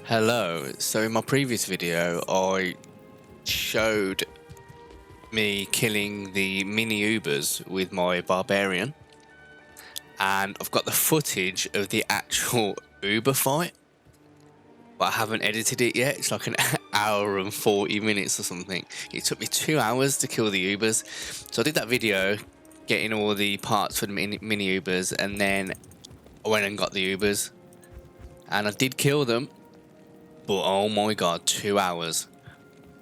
Hello. So in my previous video, I showed me killing the mini Ubers with my Barbarian, and I've got the footage of the actual Uber fight, but I haven't edited it yet. It's like an hour and 40 minutes or something. It took me 2 hours to kill the Ubers. So I did that video, getting all the parts for the mini Ubers, and then I went and got the Ubers, and I did kill them. But oh my god, 2 hours.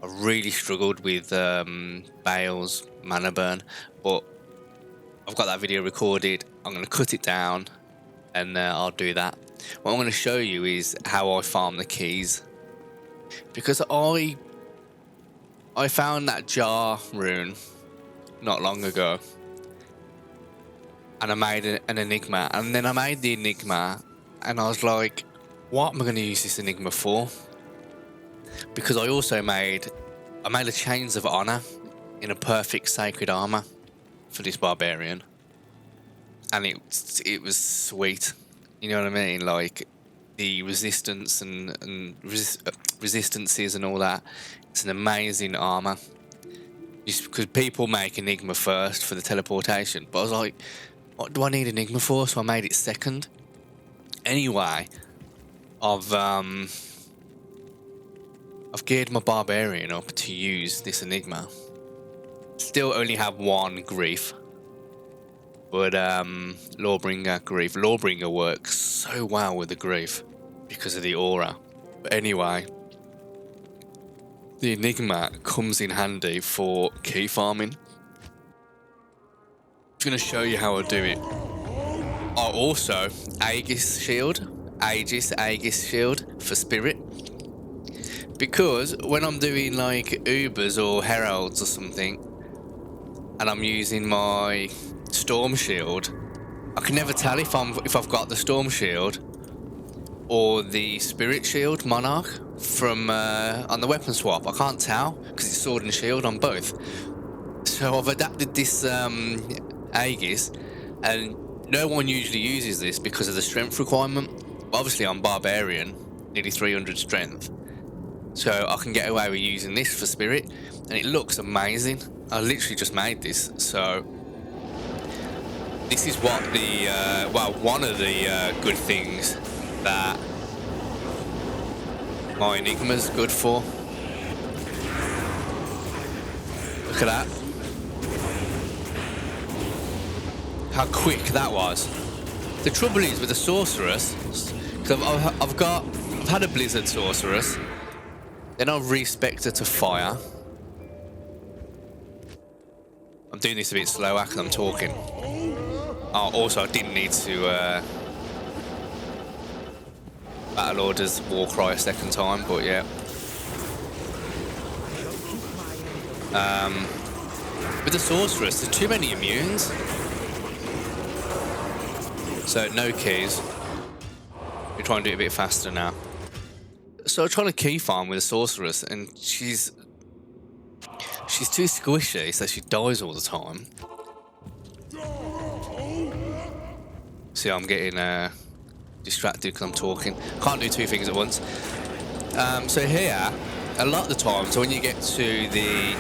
I really struggled with Bale's mana burn, but I've got that video recorded. I'm going to cut it down and I'll do that. What I'm going to show you is how I farm the keys, because I found that jar rune not long ago, and I made an Enigma, and then I made the Enigma and I was like, what am I going to use this Enigma for? Because I also made a Chains of Honor in a perfect sacred armor for this Barbarian, and it was sweet. You know what I mean? Like the resistance and resistances and all that. It's an amazing armor. Just because people make Enigma first for the teleportation, but I was like, what do I need Enigma for? So I made it second. Anyway, I've geared my Barbarian up to use this Enigma. Still only have one grief, but Lawbringer grief. Lawbringer works so well with the grief because of the aura. But anyway, the Enigma comes in handy for key farming. I'm going to show you how I do it. I also Aegis shield for spirit. Because when I'm doing like Ubers or Heralds or something, and I'm using my Storm Shield, I can never tell if I've got the Storm Shield or the Spirit Shield Monarch from on the weapon swap. I can't tell because it's Sword and Shield on both. So I've adapted this Aegis, and no one usually uses this because of the strength requirement. But obviously I'm Barbarian, nearly 300 strength. So I can get away with using this for spirit, and it looks amazing. I literally just made this, so this is what the one of the good things that my Enigma's good for. Look at that! How quick that was. The trouble is with the sorceress, because I've had a blizzard sorceress. Then I'll respec her to fire. I'm doing this a bit slower because I'm talking. Oh, also I didn't need to Battle Order's Warcry a second time, but yeah. With the Sorceress, there's too many immunes. So no keys. We're trying to do it a bit faster now. So I'm trying to key farm with a sorceress, and she's too squishy, so she dies all the time. See, I'm getting distracted because I'm talking. Can't do two things at once. So here, a lot of the time, so when you get to the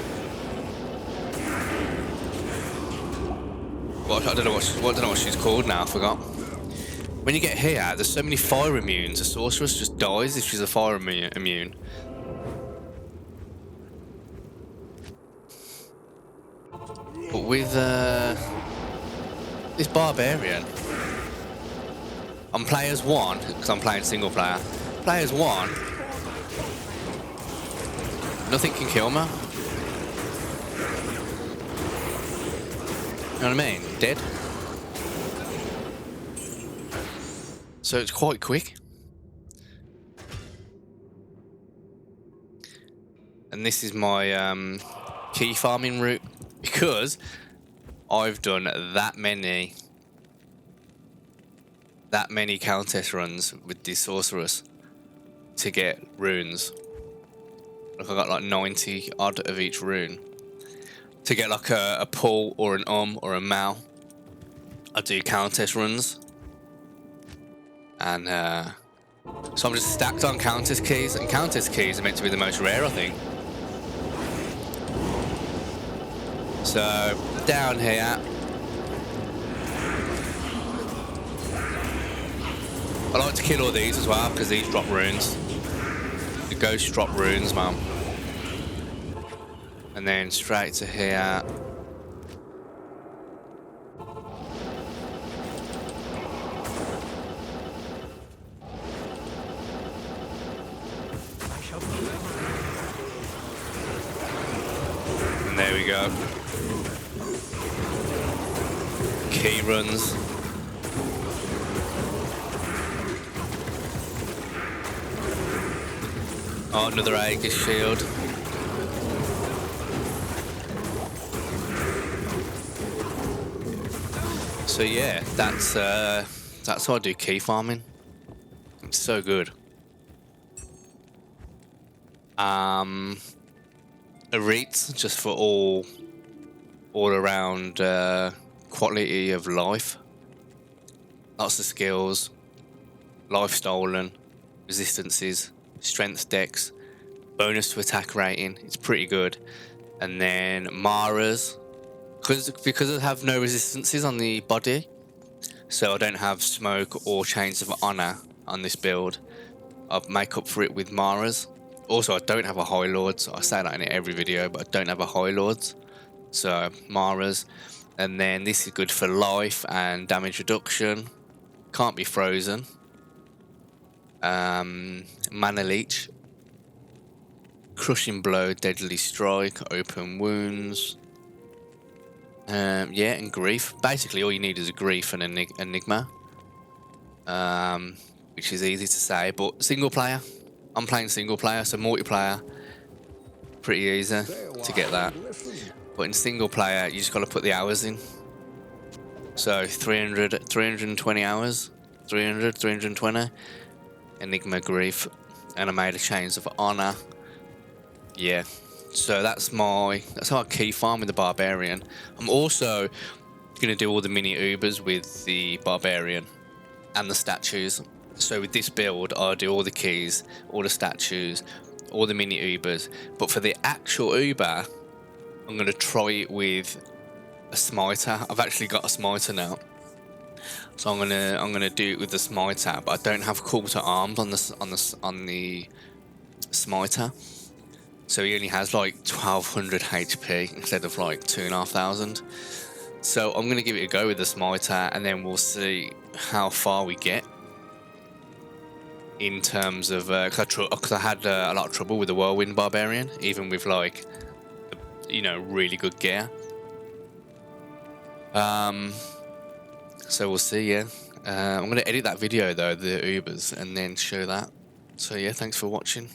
I don't know what she's called now. I forgot. When you get here, there's so many fire immunes. A sorceress just dies if she's a fire immune. But with this Barbarian, on players 1, because I'm playing single player, players 1, nothing can kill me. You know what I mean? Dead. So it's quite quick. And this is my key farming route, because I've done that many Countess runs with this Sorceress to get runes. Like I got like 90 odd of each rune. To get like a pull or an or a mal, I do Countess runs. And So I'm just stacked on Countess keys, and Countess keys are meant to be the most rare, I think. So, down here. I like to kill all these as well, because these drop runes. The ghosts drop runes, man. And then straight to here. And there we go. Key runs. Oh, another Aegis shield. So yeah, that's how I do key farming. It's so good. Elites just for all around quality of life. Lots of skills, life stolen, resistances, strength dex, bonus to attack rating. It's pretty good. And then Mara's, because I have no resistances on the body, so I don't have smoke or chains of honor on this build. I'll make up for it with Mara's. Also, I don't have a High Lords. I say that in every video, but I don't have a High Lords. So Mara's. And then this is good for life and damage reduction. Can't be frozen. Mana Leech. Crushing Blow, Deadly Strike, Open Wounds. Yeah, and Grief. Basically, all you need is a Grief and an Enigma. Which is easy to say, but single player. I'm playing single player, so multiplayer, pretty easy to get that. But in single player, you just got to put the hours in. So 320 hours, 320. Enigma, Grief, and I made a Chains of Honor. Yeah, so that's how I key farm with the Barbarian. I'm also gonna do all the mini Ubers with the Barbarian and the statues. So with this build, I'll do all the keys, all the statues, all the mini Ubers. But for the actual Uber, I'm gonna try it with a smiter. I've actually got a smiter now, so I'm gonna do it with the smiter. But I don't have call to arms on the smiter, so he only has like 1200 HP instead of like 2500. So I'm gonna give it a go with the smiter, and then we'll see how far we get. In terms of, because I had a lot of trouble with the Whirlwind Barbarian, even with like, really good gear. So we'll see, yeah. I'm going to edit that video though, the Ubers, and then show that. So yeah, thanks for watching.